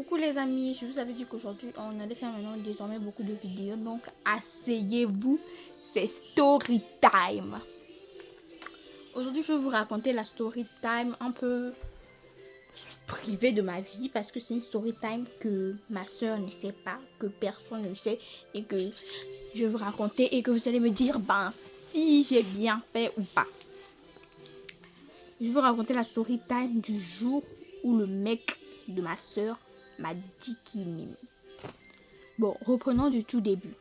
Coucou les amis, je vous avais dit qu'aujourd'hui on allait faire maintenant désormais beaucoup de vidéos, donc asseyez-vous, c'est story time. Aujourd'hui je vais vous raconter la story time un peu privée de ma vie parce que c'est une story time que ma soeur ne sait pas, que personne ne sait et que je vais vous raconter et que vous allez me dire ben si j'ai bien fait ou pas. Je vais vous raconter la story time du jour où le mec de ma soeur m'a dit qu'il m'aimait. Bon, reprenons du tout début.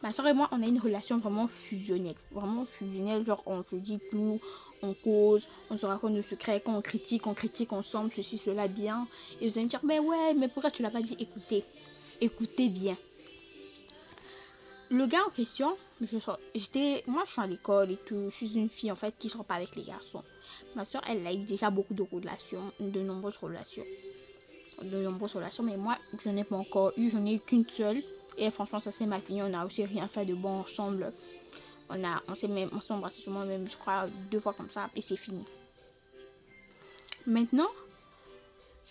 Ma soeur et moi, on a une relation vraiment fusionnelle. Vraiment fusionnelle, genre on se dit tout, on cause, on se raconte nos secrets, quand on critique ensemble, ceci, cela, bien. Et vous allez me dire, mais ouais, mais pourquoi tu l'as pas dit? Écoutez bien. Le gars en question, moi je suis à l'école et tout, je suis une fille en fait qui sort pas avec les garçons. Ma soeur, elle a eu déjà beaucoup de relations, de nombreuses relations, mais moi, je n'ai pas encore eu, j'en ai eu qu'une seule. Et franchement, ça s'est mal fini, on n'a aussi rien fait de bon ensemble. On s'est embrassé sur moi-même, je crois, 2 fois comme ça, et c'est fini. Maintenant,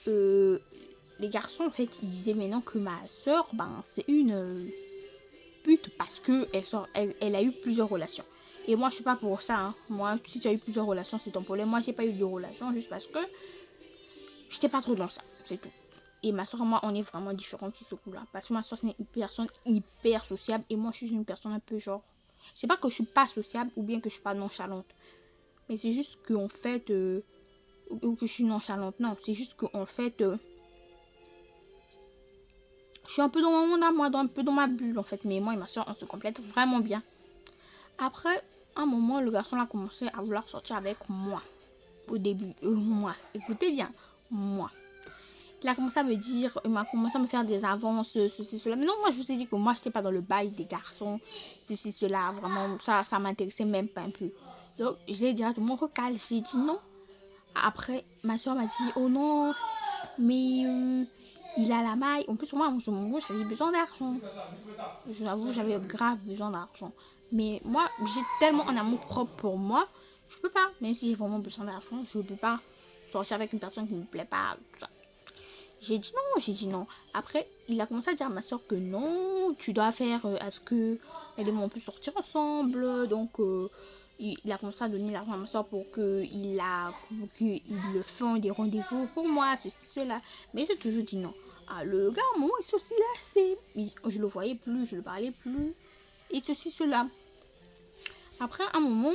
les garçons, en fait, ils disaient maintenant que ma soeur, ben, c'est une pute parce que elle a eu plusieurs relations. Et moi, je suis pas pour ça. Hein. Moi, si tu as eu plusieurs relations, c'est ton problème. Moi, j'ai pas eu de relations juste parce que j'étais pas trop dans ça. C'est tout. Et ma soeur et moi, on est vraiment différentes sur ce coup-là. Parce que ma soeur, c'est une personne hyper sociable. Et moi, je suis une personne un peu genre... C'est pas que je suis pas sociable ou bien que je suis pas nonchalante. Mais c'est juste qu'en fait... ou que je suis nonchalante. Non, c'est juste qu'en fait... je suis un peu dans mon monde à moi, un peu dans ma bulle en fait. Mais moi et ma soeur, on se complète vraiment bien. Après, un moment, le garçon a commencé à vouloir sortir avec moi. Au début, moi. Écoutez bien, moi. Il a commencé à me dire, il m'a commencé à me faire des avances, ceci, cela. Mais non, moi, je vous ai dit que moi, je n'étais pas dans le bail des garçons, ceci, cela. Vraiment, ça m'intéressait même pas un peu. Donc, je l'ai directement recalé. J'ai dit non. Après, ma soeur m'a dit, oh non, mais il a la maille. En plus, moi, en ce moment, j'avais besoin d'argent. J'avoue, j'avais grave besoin d'argent. Mais moi, j'ai tellement un amour propre pour moi, je peux pas. Même si j'ai vraiment besoin d'argent, je peux pas sortir avec une personne qui ne me plaît pas. Tout ça. J'ai dit non. Après, il a commencé à dire à ma soeur que non, tu dois faire à ce que elle et moi on peut sortir ensemble. Donc, il a commencé à donner l'argent à ma soeur pour qu'il le fasse des rendez-vous pour moi, ceci, cela. Mais j'ai toujours dit non. Ah, le gars, à un moment, il s'est aussi lassé. Je le voyais plus, je le parlais plus. Et ceci, cela. Après, un moment,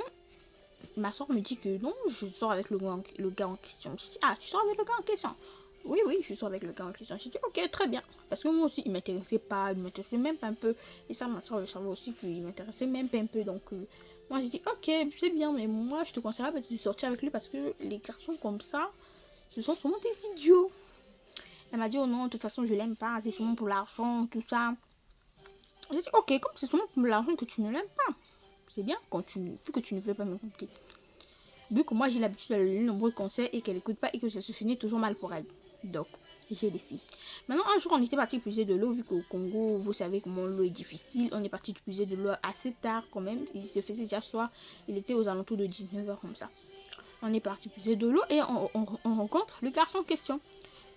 ma soeur me dit que non, je sors avec le gars en question. Je dis, ah, tu sors avec le gars en question? Oui, je sors avec le gars en question. J'ai dit, ok, très bien. Parce que moi aussi, il m'intéressait pas, il m'intéressait même pas un peu. Et ça, ma soeur, je savais aussi qu'il m'intéressait même pas un peu. Donc, moi, j'ai dit, ok, c'est bien, mais moi, je te conseillerais peut-être de sortir avec lui parce que les garçons comme ça, ce sont souvent des idiots. Elle m'a dit, oh non, de toute façon, je l'aime pas, c'est seulement pour l'argent, tout ça. J'ai dit, ok, comme c'est seulement pour l'argent que tu ne l'aimes pas, c'est bien, vu que tu ne veux pas me écouter. Vu que moi, j'ai l'habitude de lui donner de nombreux conseils et qu'elle n'écoute pas et que ça se finit toujours mal pour elle. Donc, j'ai laissé. Maintenant, un jour, on était parti puiser de l'eau, vu qu'au Congo, vous savez comment l'eau est difficile. On est parti puiser de l'eau assez tard quand même. Il se faisait déjà soir. Il était aux alentours de 19h comme ça. On est parti puiser de l'eau et on rencontre le garçon en question.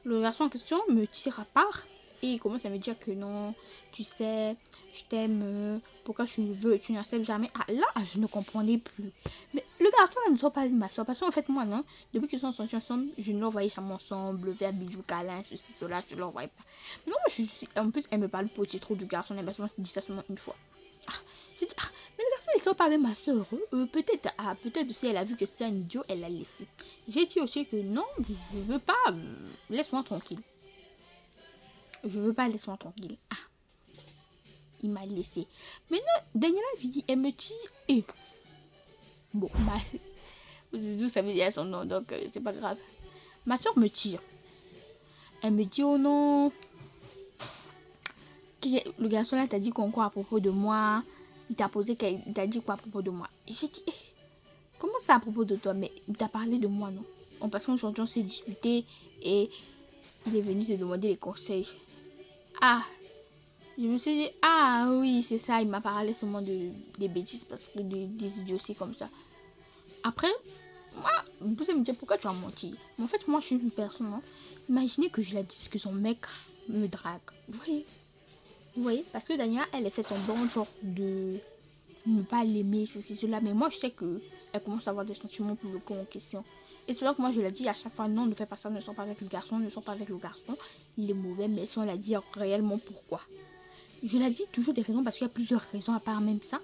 Le garçon en question me tire à part et il commence à me dire que non, tu sais, je t'aime, pourquoi tu n'acceptes jamais. Ah là, je ne comprenais plus. Mais le garçon là ne sort pas de ma soeur parce qu'en fait moi non, depuis qu'ils sont sortis ensemble, je ne leur voyais jamais ensemble, faire bisous, câlins, ceci, cela, je ne leur voyais pas. Mais non, en plus elle me parle petit trop du garçon, elle m'a dit ça seulement une fois. Ah, j'ai dit, ah, mais le garçon il sort pas avec ma soeur. Peut-être si elle a vu que c'était un idiot, elle l'a laissé. J'ai dit aussi que non, je veux pas, laisse-moi tranquille. Je veux pas, laisse-moi tranquille. Ah, il m'a laissé. Maintenant, Daniela elle me dit, bon, vous savez déjà son nom, donc c'est pas grave. Ma soeur me tire. Elle me dit, oh non, le garçon là t'a dit quoi à propos de moi? Il t'a dit quoi à propos de moi? J'ai dit, comment ça à propos de toi? Mais il t'a parlé de moi, non? Parce qu'aujourd'hui on s'est disputé et il est venu te demander les conseils. Ah, je me suis dit, ah oui, c'est ça, il m'a parlé seulement des bêtises, parce que des idioties comme ça. Après, moi, vous allez me dire, pourquoi tu as menti? Mais en fait, moi, je suis une personne, hein, Imaginez que je la dise que son mec me drague. Vous voyez, parce que Daniela, elle fait son bon genre de ne pas l'aimer, ceci, cela. Mais moi, je sais que elle commence à avoir des sentiments pour le con en question. Et c'est là que moi, je l'ai dit à chaque fois, non, ne fais pas ça, ne sors pas avec le garçon, ne sors pas avec le garçon. Il est mauvais, mais si on l'a dit réellement pourquoi. Je l'ai dit toujours des raisons, parce qu'il y a plusieurs raisons à part même ça.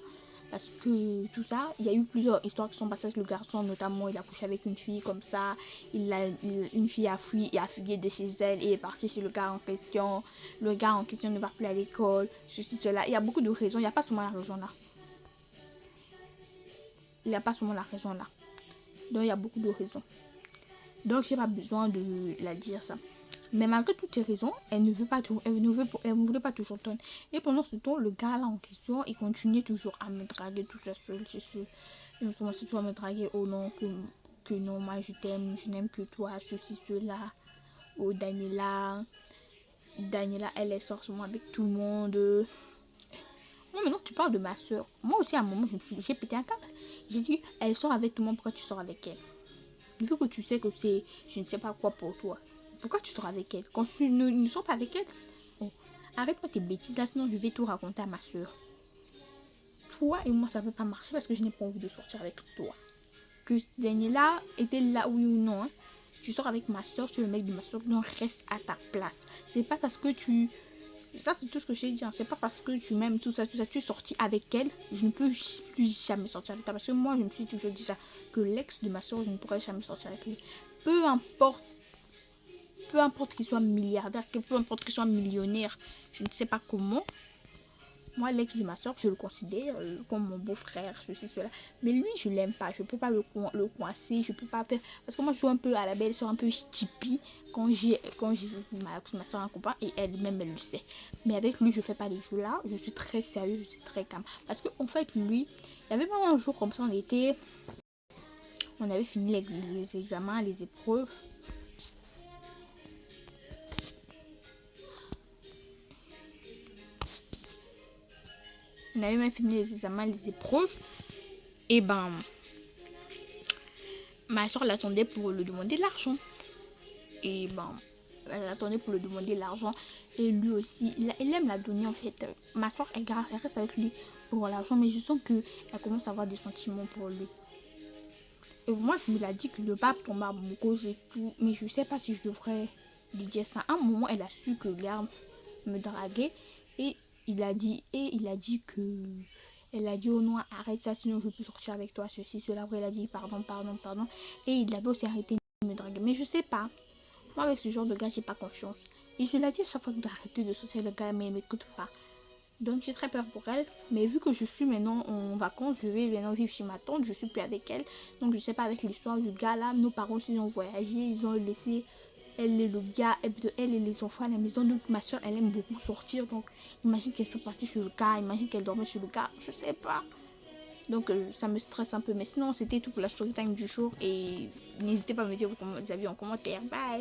Parce que tout ça, il y a eu plusieurs histoires qui sont passées avec le garçon, notamment il a couché avec une fille comme ça, une fille a fui, il a fugué de chez elle et est parti chez le gars en question. Le gars en question ne va plus à l'école, ceci, cela. Il y a beaucoup de raisons, il n'y a pas seulement la raison là. Il n'y a pas seulement la raison là. Donc il y a beaucoup de raisons. Donc j'ai pas besoin de la dire ça. Mais malgré toutes ces raisons, elle ne voulait pas toujours donner. Et pendant ce temps, le gars là en question, il continuait toujours à me draguer tout ça seul, c'est sûr. Il commençait toujours à me draguer, oh non, que non, moi je t'aime, je n'aime que toi, ceci, cela. Oh Daniela, elle est sortie avec tout le monde. Non, maintenant tu parles de ma soeur. Moi aussi à un moment, j'ai pété un câble. J'ai dit, elle sort avec tout le monde, pourquoi tu sors avec elle? Vu que tu sais que c'est je ne sais pas quoi pour toi, pourquoi tu sors avec elle? Quand tu ne sors pas avec elle, oh, arrête-moi tes bêtises là, sinon je vais tout raconter à ma soeur. Toi et moi, ça ne peut pas marcher parce que je n'ai pas envie de sortir avec toi. Que Daniela était là, oui ou non, hein? Tu sors avec ma soeur, tu es le mec de ma soeur, donc reste à ta place. C'est pas parce que tu... Ça, c'est tout ce que je t'ai dit. Hein. C'est pas parce que tu m'aimes, tout ça, tu es sorti avec elle. Je ne peux plus jamais sortir avec toi. Parce que moi, je me suis toujours dit ça. Que l'ex de ma soeur, je ne pourrais jamais sortir avec lui. Peu importe qu'il soit milliardaire, peu importe qu'il soit millionnaire, je ne sais pas comment. Moi, l'ex de ma soeur, je le considère comme mon beau-frère, ceci, cela. Mais lui, je l'aime pas. Je peux pas le coincer. Je peux pas faire... Parce que moi, je joue un peu à la belle soeur, un peu chippie quand j'ai ma soeur un copain et elle-même, elle le sait. Mais avec lui, je fais pas des jeux là. Je suis très sérieuse, je suis très calme. Parce qu'en fait, lui, il y avait même un jour comme ça, on avait fini les examens, les épreuves. On avait même fini les examens, les épreuves. Et ben, ma soeur l'attendait pour lui demander de l'argent. Et ben, elle attendait pour lui demander de l'argent. Et lui aussi, il aime la donner en fait. Ma soeur, elle reste avec lui pour l'argent, mais je sens qu'elle commence à avoir des sentiments pour lui. Et moi, je me l'ai dit que le pape tombe amoureuse et tout, mais je sais pas si je devrais lui dire ça. À un moment, elle a su que Liam me draguait et il a dit que... Elle a dit, oh non, arrête ça, sinon je peux sortir avec toi, ceci, cela. Après, elle a dit, pardon. Et il avait aussi arrêté de me draguer. Mais je sais pas. Moi, avec ce genre de gars, j'ai pas confiance. Et je l'ai dit à chaque fois d'arrêter de sortir le gars, mais elle m'écoute pas. Donc, j'ai très peur pour elle. Mais vu que je suis maintenant en vacances, je vais maintenant vivre chez ma tante. Je suis plus avec elle. Donc, je sais pas avec l'histoire du gars là. Nos parents aussi ont voyagé. Ils ont laissé elle et le gars, elle et les enfants à la maison. Donc, ma soeur, elle aime beaucoup sortir. Donc, imagine qu'elle soit partie sur le gars. Imagine qu'elle dormait sur le gars. Je sais pas. Donc, ça me stresse un peu. Mais sinon, c'était tout pour la story time du jour. Et n'hésitez pas à me dire vos avis en commentaire. Bye!